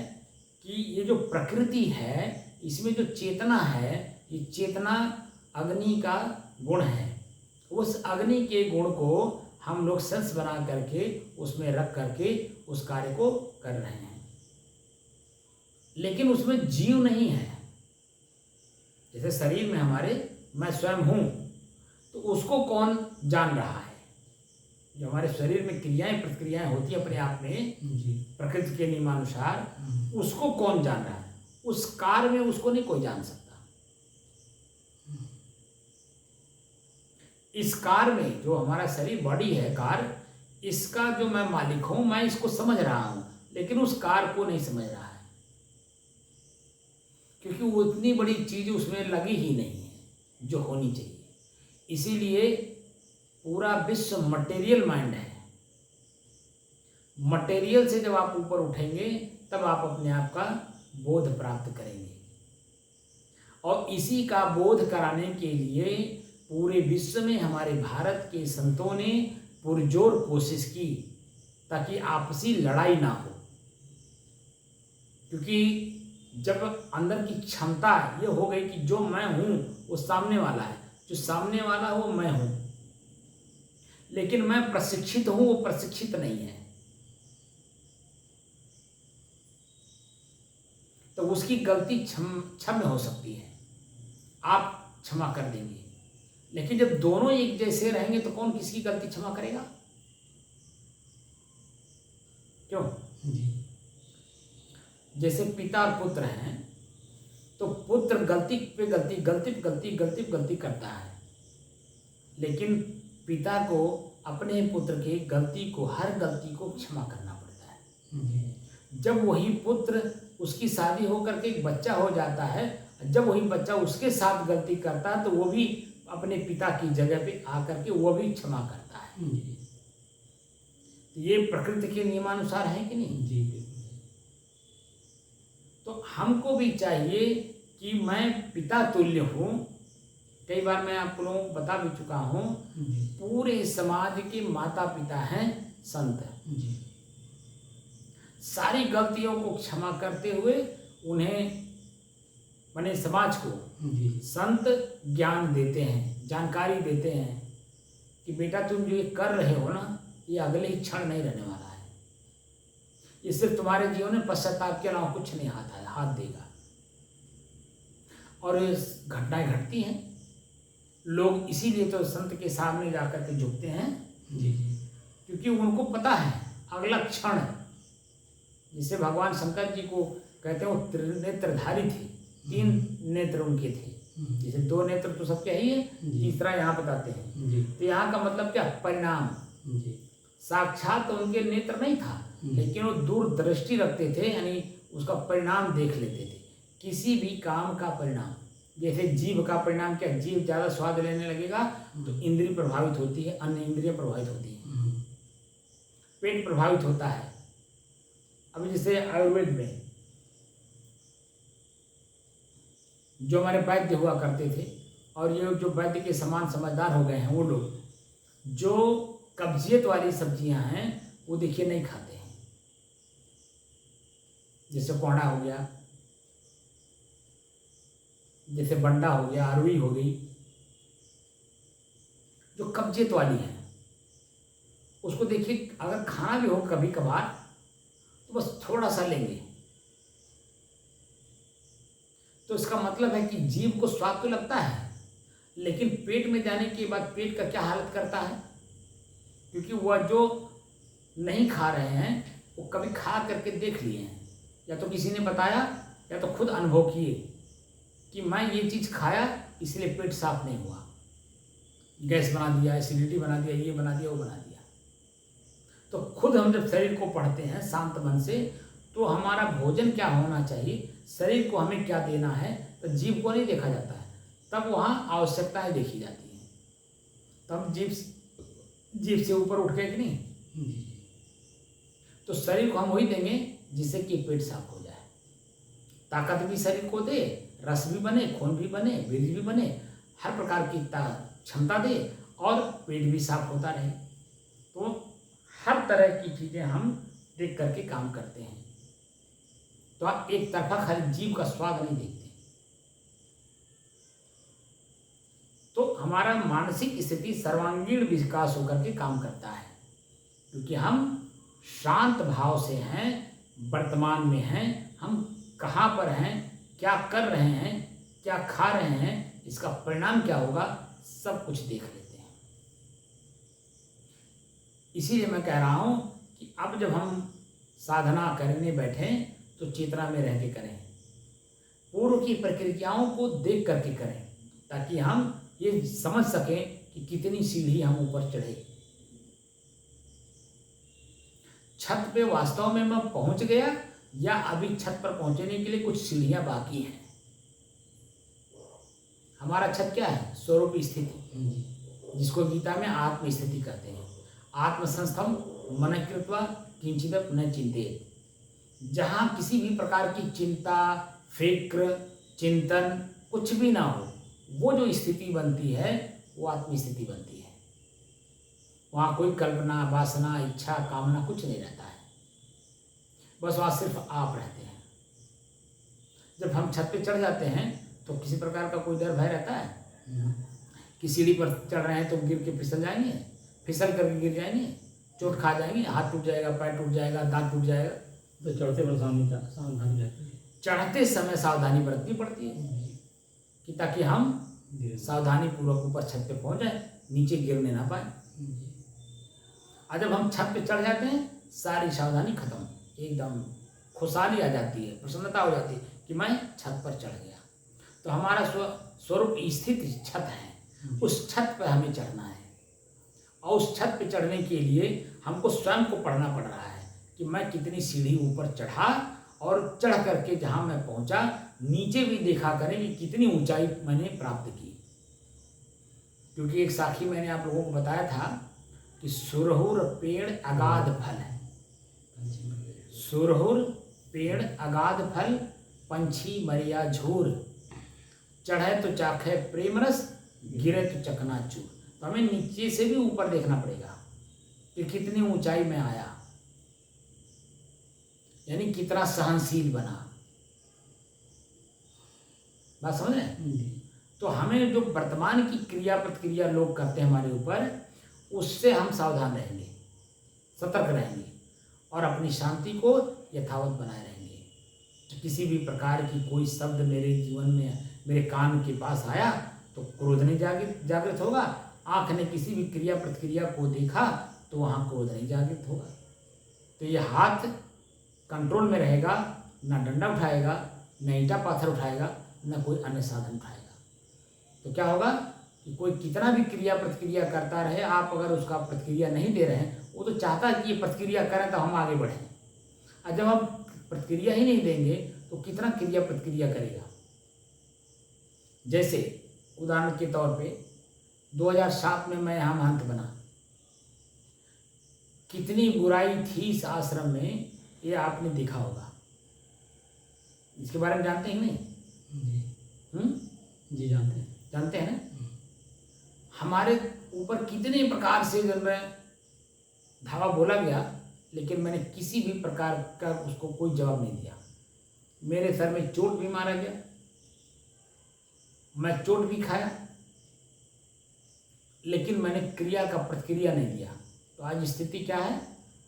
कि ये जो प्रकृति है इसमें जो चेतना है, ये चेतना अग्नि का गुण है। उस अग्नि के गुण को हम लोग सेंस बना करके उसमें रख करके उस कार्य को कर रहे हैं, लेकिन उसमें जीव नहीं है। जैसे शरीर में हमारे मैं स्वयं हूँ, तो उसको कौन जान रहा है? जो हमारे शरीर में क्रियाएं प्रतिक्रियाएं होती है अपने आप में प्रकृति के नियमानुसार, उसको कौन जान रहा है? उस कार्य में उसको नहीं कोई जान सकता। इस कार में जो हमारा शरीर बॉडी है, कार, इसका जो मैं मालिक हूं, मैं इसको समझ रहा हूं, लेकिन उस कार को नहीं समझ रहा है, क्योंकि वो इतनी बड़ी चीज उसमें लगी ही नहीं है जो होनी चाहिए। इसीलिए पूरा विश्व मटेरियल माइंड है, मटेरियल से जब आप ऊपर उठेंगे तब आप अपने आप का बोध प्राप्त करेंगे। और इसी का बोध कराने के लिए पूरे विश्व में हमारे भारत के संतों ने पुरजोर कोशिश की ताकि आपसी लड़ाई ना हो। क्योंकि जब अंदर की क्षमता ये हो गई कि जो मैं हूँ वो सामने वाला है, जो सामने वाला वो मैं हूँ, लेकिन मैं प्रशिक्षित हूँ वो प्रशिक्षित नहीं है, तो उसकी गलती क्षम्य हो सकती है, आप क्षमा कर देंगे। लेकिन जब दोनों एक जैसे रहेंगे तो कौन किसकी गलती क्षमा करेगा? क्यों? जैसे पिता और पुत्र हैं तो पुत्र गलती पे गलती करता है, लेकिन पिता को अपने पुत्र के हर गलती को क्षमा करना पड़ता है। जब वही पुत्र, उसकी शादी होकर के एक बच्चा हो जाता है, जब वही बच्चा उसके साथ गलती करता है तो वो भी अपने पिता की जगह पे आकर के वो भी क्षमा करता है। ये प्रकृति के नियमानुसार है कि नहीं? जी बिल्कुल। तो हमको भी चाहिए कि मैं पिता तुल्य हूँ। कई बार मैं आप लोगों को बता भी चुका हूँ, पूरे समाज के माता पिता हैं संत। सारी गलतियों को क्षमा करते हुए उन्हें, माने समाज को संत ज्ञान देते हैं, जानकारी देते हैं कि बेटा तुम जो ये कर रहे हो ना, ये अगले ही क्षण नहीं रहने वाला है। ये सिर्फ तुम्हारे जीवन में पश्चाताप के अलावा कुछ नहीं हाथ देगा। और ये घटनाएं घटती हैं, लोग इसीलिए तो संत के सामने जाकर के झुकते हैं, क्योंकि उनको पता है अगला क्षण, जिसे भगवान शंकर जी को कहते हैं वो त्रिनेत्रधारी थे, 3 नेत्र उनके थे। जैसे 2 नेत्र तो सबके ही है, तीसरा यहाँ बताते हैं। तो यहाँ का मतलब क्या? परिणाम। साक्षात तो उनके नेत्र नहीं था, लेकिन वो दूरदृष्टि रखते थे, यानी उसका परिणाम देख लेते थे, किसी भी काम का परिणाम। जैसे जीभ का परिणाम क्या? जीभ ज़्यादा स्वाद लेने लगेगा तो इंद्रिय प्रभावित होती है, अन्य इंद्रियां प्रभावित होती है, पेट प्रभावित होता है। अभी जैसे आयुर्वेद में जो हमारे वैद्य हुआ करते थे, और ये जो वैद्य के समान समझदार हो गए हैं, वो लोग जो कब्जियत वाली सब्जियां हैं वो देखिए नहीं खाते हैं। जैसे कोहड़ा हो गया, जैसे बंडा हो गया, अरवी हो गई, जो कब्जियत वाली है, उसको देखिए अगर खाना भी हो कभी कभार तो बस थोड़ा सा लेंगे, तो इसका मतलब है कि जीभ को स्वाद तो लगता है, लेकिन पेट में जाने के बाद पेट का क्या हालत करता है? क्योंकि वह जो नहीं खा रहे हैं वो कभी खा करके देख लिए हैं, या तो किसी ने बताया या तो खुद अनुभव किए कि मैं ये चीज़ खाया इसलिए पेट साफ नहीं हुआ, गैस बना दिया, एसिडिटी बना दिया, ये बना दिया, वो बना दिया। तो खुद हम जब शरीर को पढ़ते हैं शांत मन से, तो हमारा भोजन क्या होना चाहिए, शरीर को हमें क्या देना है, तो जीभ को नहीं देखा जाता है, तब वहाँ आवश्यकताएं देखी जाती हैं। तब जीभ से ऊपर उठ गए कि नहीं? तो शरीर को हम वही देंगे जिससे कि पेट साफ हो जाए, ताकत भी शरीर को दे, रस भी बने, खून भी बने, वीर्य भी बने, हर प्रकार की क्षमता दे और पेट भी साफ होता रहे। तो हर तरह की चीज़ें हम देख करके काम करते हैं। तो आप एक तरफा खाली जीभ का स्वाद नहीं देखते। तो हमारा मानसिक स्थिति सर्वांगीण विकास होकर के काम करता है, क्योंकि हम शांत भाव से हैं, वर्तमान में हैं, हम कहाँ पर हैं, क्या कर रहे हैं, क्या खा रहे हैं, इसका परिणाम क्या होगा, सब कुछ देख लेते हैं। इसीलिए मैं कह रहा हूँ कि अब जब हम साधना करने बैठें तो चेतना में रह के करें, पूर्व की प्रक्रियाओं को देख करके करें, ताकि हम ये समझ सकें कि कितनी सीढ़ी हम ऊपर चढ़े। छत पे वास्तव में मैं पहुंच गया या अभी छत पर पहुंचने के लिए कुछ सीढ़ियां बाकी हैं? हमारा छत क्या है? स्वरूप स्थिति, जिसको गीता में आत्म स्थिति कहते हैं। आत्मसंस्थम मन कृत्वा किंचिदपि न चिंतेत। जहाँ किसी भी प्रकार की चिंता, फिक्र, चिंतन कुछ भी ना हो, वो जो स्थिति बनती है वो आत्म स्थिति बनती है। वहाँ कोई कल्पना, वासना, इच्छा, कामना कुछ नहीं रहता है, बस वहाँ सिर्फ आप रहते हैं। जब हम छत पे चढ़ जाते हैं तो किसी प्रकार का कोई डर भय रहता है कि सीढ़ी पर चढ़ रहे हैं तो गिर के फिसल जाएंगे, फिसल करके गिर जाएंगे, चोट खा जाएंगे, हाथ टूट जाएगा, पैर टूट जाएगा, दांत टूट जाएगा। तो चढ़ते पर सावधानी रहती है। चढ़ते समय सावधानी बरतनी पड़ती है कि ताकि हम सावधानी पूर्वक ऊपर छत पे पहुंच जाए, नीचे गिरने ना पाए। और जब हम छत पे चढ़ जाते हैं सारी सावधानी खत्म, एकदम खुशहाली आ जाती है, प्रसन्नता हो जाती है कि मैं छत पर चढ़ गया। तो हमारा स्वरूप स्थित छत है, उस छत पर हमें चढ़ना है। और उस छत पे चढ़ने के लिए हमको स्वयं को पढ़ना पड़ रहा है कि मैं कितनी सीढ़ी ऊपर चढ़ा, और चढ़ करके जहाँ मैं पहुँचा नीचे भी देखा करें कि कितनी ऊंचाई मैंने प्राप्त की। क्योंकि एक साखी मैंने आप लोगों को बताया था कि सुरहुर पेड़ अगाध फल है, सुरहुर पेड़ अगाध फल, पंछी मरिया झूर, चढ़े तो चाखे प्रेम रस, गिरे तो चकनाचूर। तो हमें नीचे से भी ऊपर देखना पड़ेगा कि कितनी ऊंचाई में आया, यानी कितना सहनशील बना। बात समझ रहे हैं? तो हमें जो वर्तमान की क्रिया प्रतिक्रिया लोग करते हैं हमारे ऊपर, उससे हम सावधान रहेंगे, सतर्क रहेंगे और अपनी शांति को यथावत बनाए रहेंगे। तो किसी भी प्रकार की कोई शब्द मेरे जीवन में, मेरे कान के पास आया तो क्रोध नहीं जागृत होगा। आँख ने किसी भी क्रिया प्रतिक्रिया को देखा तो वहाँ क्रोध नहीं जागृत होगा। तो ये हाथ कंट्रोल में रहेगा, ना डंडा उठाएगा, न ईंटा पाथर उठाएगा, न कोई अन्य साधन उठाएगा। तो क्या होगा कि कोई कितना भी क्रिया प्रतिक्रिया करता रहे, आप अगर उसका प्रतिक्रिया नहीं दे रहे हैं, वो तो चाहता है कि ये प्रतिक्रिया करें तो हम आगे बढ़ें। और जब हम प्रतिक्रिया ही नहीं देंगे तो कितना क्रिया प्रतिक्रिया करेगा। जैसे उदाहरण के तौर पे 2007 में मैं यहाँ महंत बना, कितनी बुराई थी इस आश्रम में, ये आपने देखा होगा। इसके बारे में जानते हैं नहीं? जी जानते हैं ना? हमारे ऊपर कितने प्रकार से जब मैं धावा बोला गया, लेकिन मैंने किसी भी प्रकार का उसको कोई जवाब नहीं दिया। मेरे सर में चोट भी मारा गया, मैं चोट भी खाया, लेकिन मैंने क्रिया का प्रतिक्रिया नहीं दिया। तो आज स्थिति क्या है?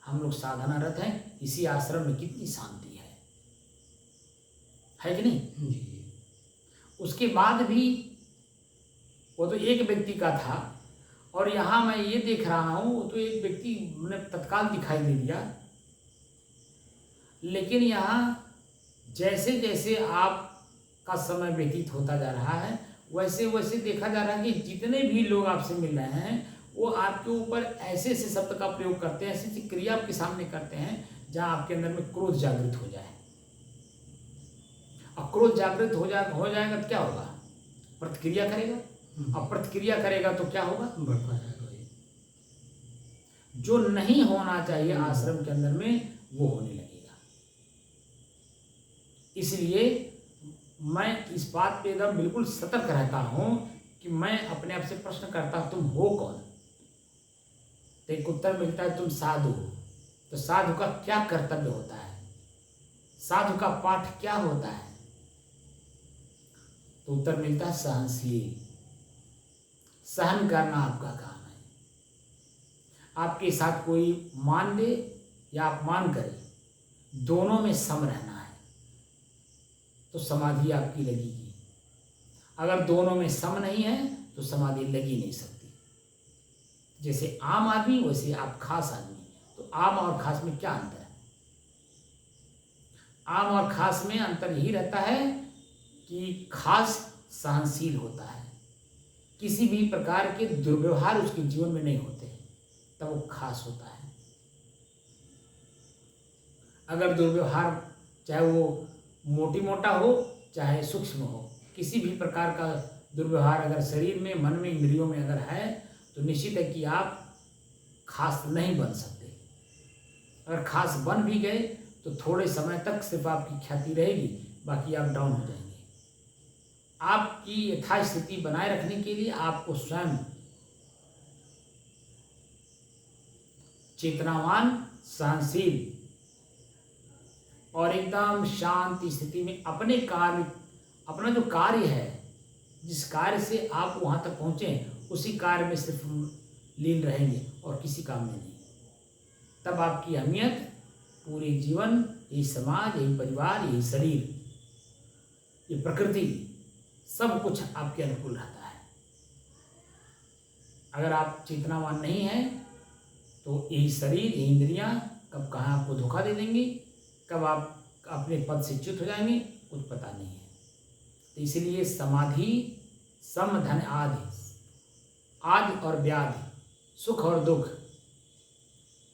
हम लोग साधनारत हैं, इसी आश्रम में कितनी शांति है कि नहीं? उसके बाद भी वो तो एक व्यक्ति का था, और यहाँ मैं ये देख रहा हूँ वो तो एक व्यक्ति मैंने तत्काल दिखाई दे दिया। लेकिन यहाँ जैसे जैसे आपका समय व्यतीत होता जा रहा है, वैसे वैसे देखा जा रहा है कि जितने भी लोग आपसे मिल रहे हैं वो आपके ऊपर ऐसे ऐसे शब्द का प्रयोग करते हैं, ऐसी ऐसी क्रिया आपके सामने करते हैं जहाँ आपके अंदर में क्रोध जागृत हो जाए। और क्रोध जागृत हो जाएगा तो क्या होगा? प्रतिक्रिया करेगा, और प्रतिक्रिया करेगा तो क्या होगा? बढ़ता जाएगा। जो नहीं होना चाहिए आश्रम के अंदर में वो होने लगेगा। इसलिए मैं इस बात पे एकदम बिल्कुल सतर्क रहता हूँ कि मैं अपने आप से प्रश्न करता तुम हो कौन? तो एक उत्तर मिलता है तुम साधु हो। तो साधु का क्या कर्तव्य होता है? साधु का पाठ क्या होता है? तो उत्तर मिलता है सहनशील। सहन करना आपका काम है। आपके साथ कोई मान दे या अपमान करे, दोनों में सम रहना है तो समाधि आपकी लगेगी। अगर दोनों में सम नहीं है तो समाधि लगी नहीं सकती। जैसे आम आदमी वैसे आप खास आदमी। तो आम और खास में क्या अंतर है? आम और खास में अंतर यही रहता है कि खास सहनशील होता है, किसी भी प्रकार के दुर्व्यवहार उसके जीवन में नहीं होते, तब वो खास होता है। अगर दुर्व्यवहार चाहे वो मोटी मोटा हो चाहे सूक्ष्म हो, किसी भी प्रकार का दुर्व्यवहार अगर शरीर में, मन में, इंद्रियों में अगर है तो निश्चित है कि आप खास नहीं बन सकते। अगर खास बन भी गए तो थोड़े समय तक सिर्फ आपकी ख्याति रहेगी, बाकी आप डाउन हो जाएंगे। आपकी यथास्थिति बनाए रखने के लिए आपको स्वयं चेतनावान, सहनशील और एकदम शांत स्थिति में अपना जो कार्य है, जिस कार्य से आप वहां तक पहुंचे, उसी कार्य में सिर्फ लीन रहेंगे और किसी काम में नहीं। तब आपकी अहमियत पूरे जीवन, यही समाज, यही परिवार, यही शरीर, ये प्रकृति, सब कुछ आपके अनुकूल रहता है। अगर आप चेतनावान नहीं हैं तो यही शरीर, यही इंद्रियां कब कहाँ आपको धोखा दे देंगी, कब आप अपने पद से च्युत हो जाएंगे, कुछ पता नहीं है। तो इसलिए समाधि, सम धन आदि, आदि और व्याधि, सुख और दुख,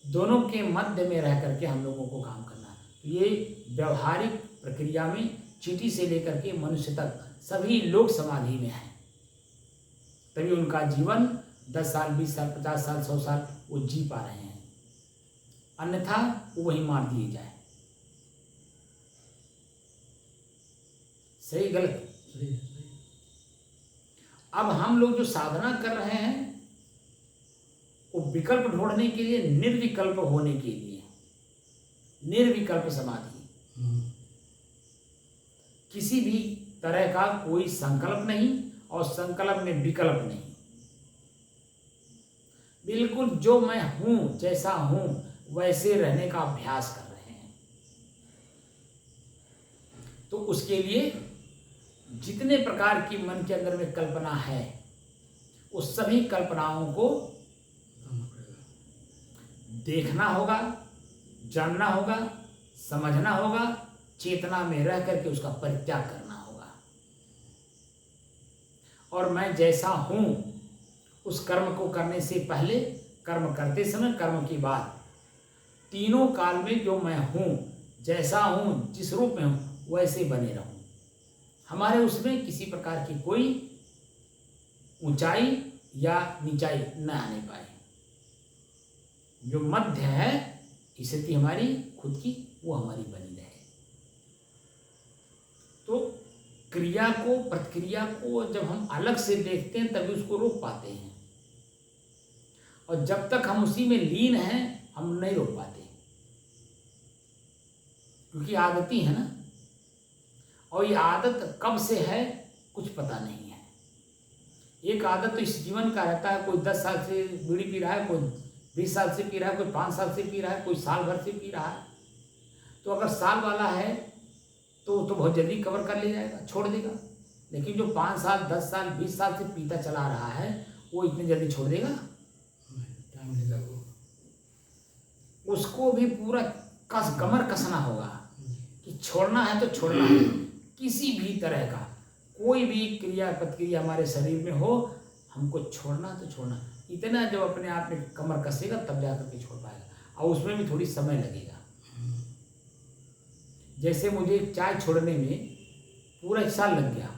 दोनों के मध्य में रह करके हम लोगों को काम करना है। तो ये व्यवहारिक प्रक्रिया में चींटी से लेकर के मनुष्य तक सभी लोग समाधि में हैं, तभी उनका जीवन 10 साल, 20 साल, 50 साल, 100 साल वो जी पा रहे हैं, अन्यथा वो वहीं मार दिए जाए। सही गलत? सही है, सही। अब हम लोग जो साधना कर रहे हैं वो विकल्प ढूंढने के लिए, निर्विकल्प होने के लिए, निर्विकल्प समाधि, किसी भी तरह का कोई संकल्प नहीं और संकल्प में विकल्प नहीं, बिल्कुल जो मैं हूं, जैसा हूं वैसे रहने का अभ्यास कर रहे हैं। तो उसके लिए जितने प्रकार की मन के अंदर में कल्पना है, उस सभी कल्पनाओं को देखना होगा, जानना होगा, समझना होगा, चेतना में रह करके उसका परित्याग करना होगा। और मैं जैसा हूं, उस कर्म को करने से पहले, कर्म करते समय, कर्म के बाद, तीनों काल में जो मैं हूं, जैसा हूं, जिस रूप में हूं, वैसे बने रहूं। हमारे उसमें किसी प्रकार की कोई ऊंचाई या नीचाई न आने पाए। जो मध्य है स्थिति हमारी खुद की, वो हमारी बनी रहे। तो क्रिया को, प्रतिक्रिया को जब हम अलग से देखते हैं तभी उसको रोक पाते हैं, और जब तक हम उसी में लीन हैं हम नहीं रोक पाते, क्योंकि आदती है ना। और ये आदत कब से है कुछ पता नहीं है। एक आदत तो इस जीवन का रहता है, कोई 10 साल से बीड़ी पी रहा है, कोई 20 साल से पी रहा है, कोई 5 साल से पी रहा है, कोई साल भर से पी रहा है। तो अगर साल वाला है तो बहुत जल्दी कवर कर ले जाएगा, छोड़ देगा। लेकिन जो 5 साल, 10 साल, 20 साल से पीता चला रहा है, वो इतनी जल्दी छोड़ देगा? टाइम लगेगा। वो उसको भी पूरा कमर कसना होगा कि छोड़ना है तो छोड़ना है। किसी भी तरह का कोई भी क्रिया प्रतिक्रिया हमारे शरीर में हो, हमको छोड़ना तो छोड़ना। इतना जब अपने आप में कमर कसेगा तब जाकर के छोड़ पाएगा, और उसमें भी थोड़ी समय लगेगा। जैसे मुझे चाय छोड़ने में पूरा 1 साल लग गया।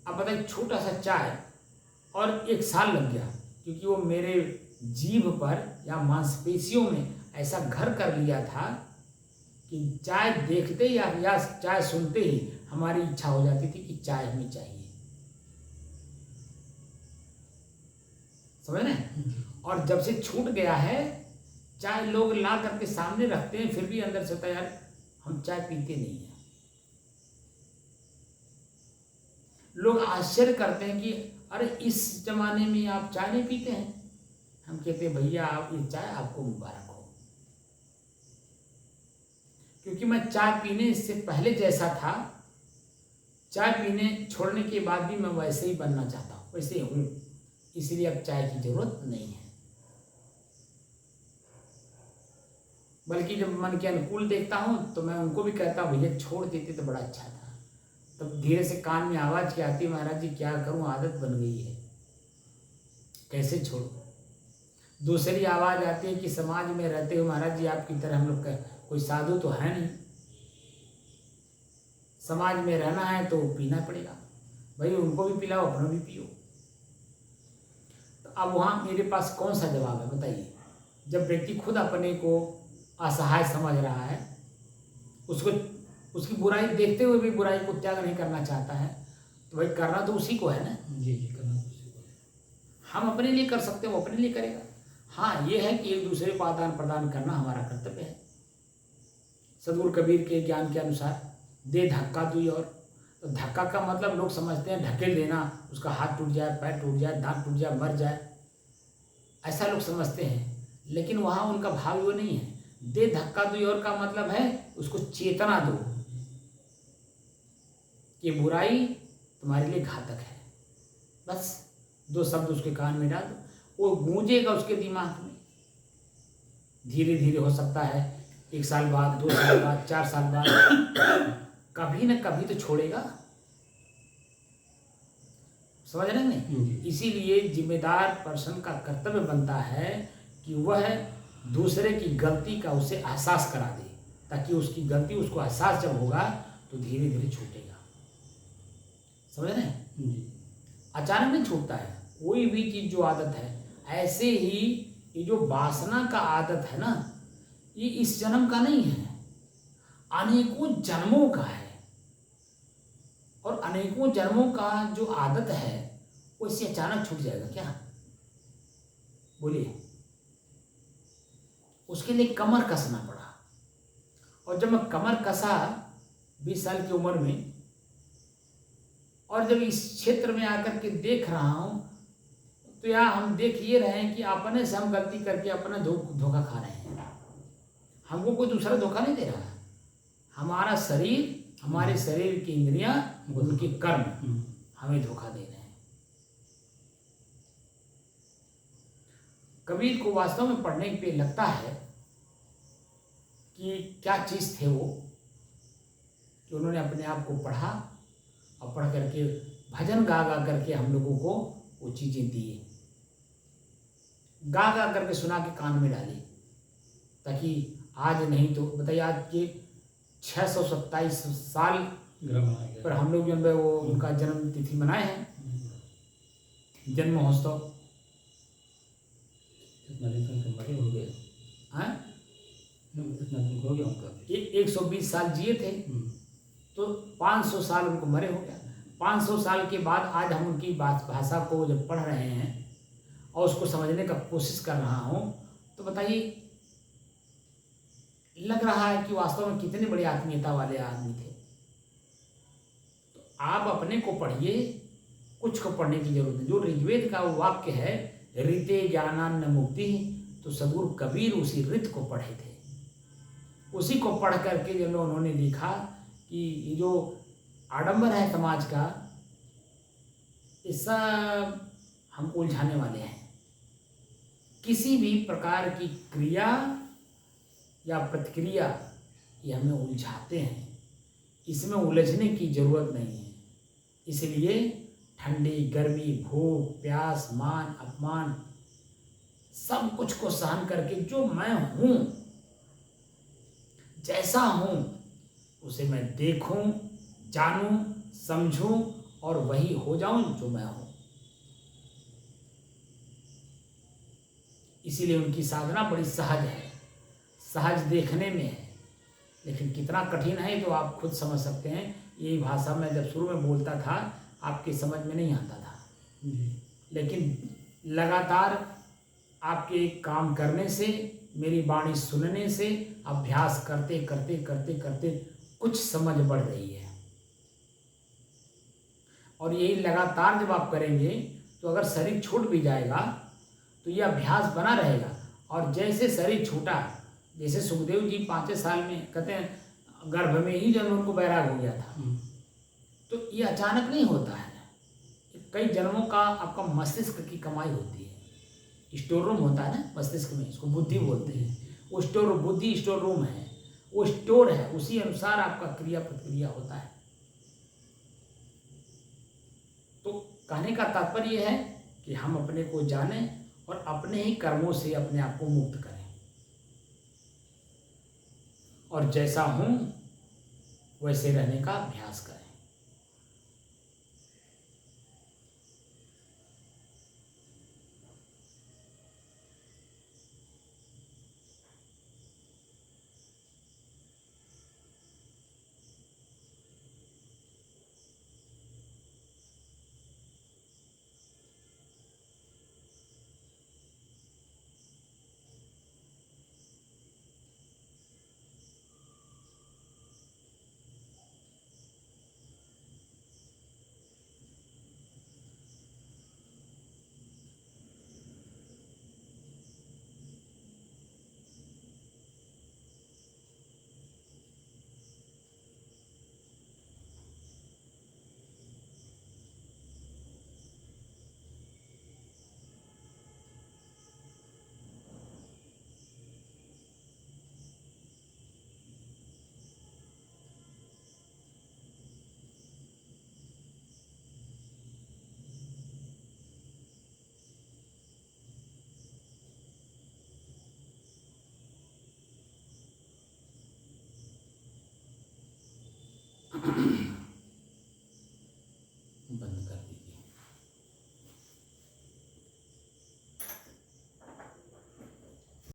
अब बताइए, छोटा सा चाय और 1 साल लग गया, क्योंकि वो मेरे जीभ पर या मांसपेशियों में ऐसा घर कर लिया था कि चाय देखते या चाय सुनते ही हमारी इच्छा हो जाती थी कि चाय हमें चाहिए। समझ रहे? और जब से छूट गया है, चाय लोग ला करके सामने रखते हैं, फिर भी अंदर से होता है यार हम चाय पीते नहीं हैं। लोग आश्चर्य करते हैं कि अरे इस जमाने में आप चाय नहीं पीते हैं। हम कहते हैं भैया आप ये चाय आपको मुबारक हो, क्योंकि मैं चाय पीने से पहले जैसा था, चाय पीने छोड़ने के बाद भी मैं वैसे ही बनना चाहता हूँ, वैसे हूँ। इसलिए अब चाय की जरूरत नहीं है। बल्कि जब मन के अनुकूल देखता हूँ तो मैं उनको भी कहता हूँ भैया छोड़ देते तो बड़ा अच्छा था। तब धीरे से कान में आवाज़ क्या आती है, महाराज जी क्या करूँ, आदत बन गई है, कैसे छोड़ूं। दूसरी आवाज़ आती है कि समाज में रहते हो महाराज जी आपकी तरह हम लोग का कोई साधु तो है नहीं, समाज में रहना है तो पीना पड़ेगा। भाई उनको भी पिलाओ, अपना भी पियो। तो अब वहाँ मेरे पास कौन सा जवाब है बताइए? जब व्यक्ति खुद अपने को असहाय समझ रहा है, उसको उसकी बुराई देखते हुए भी बुराई को त्याग नहीं करना चाहता है, तो भाई करना तो उसी को है ना। जी जी, करना तो उसी को है। हम अपने लिए कर सकते हैं, वो अपने लिए करेगा। हाँ, ये है कि एक दूसरे को आदान प्रदान करना हमारा कर्तव्य है। सदगुरु कबीर के ज्ञान के अनुसार दे धक्का दुई और, तो धक्का का मतलब लोग समझते हैं ढकेल देना, उसका हाथ टूट जाए, पैर टूट जाए, दांत टूट जाए, मर जाए, ऐसा लोग समझते हैं। लेकिन वहाँ उनका भाव वो नहीं है। दे धक्का दुई और का मतलब है उसको चेतना दो कि बुराई तुम्हारे लिए घातक है। बस 2 शब्द उसके कान में डाल दो, वो गूंजेगा उसके दिमाग में। धीरे धीरे हो सकता है 1 साल बाद, 2 साल बाद, 4 साल बाद, कभी न कभी तो छोड़ेगा। समझ रहे हैं नहीं? इसीलिए जिम्मेदार पर्सन का कर्तव्य बनता है कि वह दूसरे की गलती का उसे एहसास करा दे, ताकि उसकी गलती उसको एहसास जब होगा तो धीरे धीरे छूटेगा। समझ रहे हैं? अचानक नहीं छूटता है कोई भी चीज जो आदत है। ऐसे ही ये जो वासना का आदत है ना, ये इस जन्म का नहीं है, अनेकों जन्मों का है। और अनेकों जन्मों का जो आदत है वो इससे अचानक छूट जाएगा क्या? बोलिए। उसके लिए कमर कसना पड़ा। और जब मैं कमर कसा 20 साल की उम्र में, और जब इस क्षेत्र में आकर के देख रहा हूं, तो यहाँ हम देख ये रहे हैं कि अपने से हम गलती करके अपना धोखा खा रहे हैं। हमको कोई दूसरा धोखा नहीं दे रहा है। हमारा शरीर, हमारे शरीर की इंद्रियां, उनके कर्म हमें धोखा दे रहे हैं। कबीर को वास्तव में पढ़ने पे लगता है कि क्या चीज थे वो, कि उन्होंने अपने आप को पढ़ा और पढ़ करके भजन गा गा करके हम लोगों को वो चीजें दिए, गा गा करके सुना के कान में डाली, ताकि आज नहीं तो बताइए आज के 627 साल पर हम लोग जो है वो उनका जन्म तिथि मनाए हैं, जन्म महोत्सव। इतना दिन तक मरे हो गए हैं? इतना दिन हो गया उनका। 120 साल जिए थे, तो 500 साल उनको मरे हो गया। 500 साल के बाद आज हम उनकी भाषा को जब पढ़ रहे हैं और उसको समझने का कोशिश कर रहा हूँ, तो बताइए लग रहा है कि वास्तव में कितने बड़े आत्मीयता वाले आदमी थे। तो आप अपने को पढ़िए, कुछ को पढ़ने की जरूरत नहीं। जो ऋग्वेद का वाक्य है ऋते ज्ञानान्न मुक्ति, तो सदगुरु कबीर उसी ऋत को पढ़े थे। उसी को पढ़ करके जब उन्होंने देखा कि ये जो आडंबर है समाज का, ये सब हमको उलझाने वाले हैं। किसी भी प्रकार की क्रिया या प्रतिक्रिया ये हमें उलझाते हैं, इसमें उलझने की जरूरत नहीं है। इसलिए ठंडी, गर्मी, भूख, प्यास, मान, अपमान, सब कुछ को सहन करके जो मैं हूं, जैसा हूं, उसे मैं देखूं, जानूं, समझूं और वही हो जाऊं जो मैं हूं। इसीलिए उनकी साधना बड़ी सहज है, सहज देखने में है, लेकिन कितना कठिन है तो आप खुद समझ सकते हैं। यही भाषा मैं जब शुरू में बोलता था आपकी समझ में नहीं आता था, लेकिन लगातार आपके काम करने से, मेरी वाणी सुनने से, अभ्यास करते करते करते करते कुछ समझ बढ़ रही है। और यही लगातार जब आप करेंगे तो अगर शरीर छूट भी जाएगा तो यह अभ्यास बना रहेगा। और जैसे शरीर छूटा, जैसे सुखदेव जी 5 साल में कहते हैं गर्भ में ही जब उनको बैराग हो गया था, तो ये अचानक नहीं होता है। कई जन्मों का आपका मस्तिष्क की कमाई होती है। स्टोर रूम होता है ना मस्तिष्क में, इसको बुद्धि बोलते हैं। वो स्टोर, बुद्धि स्टोर रूम है, वो स्टोर है, उसी अनुसार आपका क्रिया प्रतिक्रिया होता है। तो कहने का तात्पर्य है कि हम अपने को जानें और अपने ही कर्मों से अपने आप को मुक्त करें, और जैसा हूं वैसे रहने का अभ्यास करें।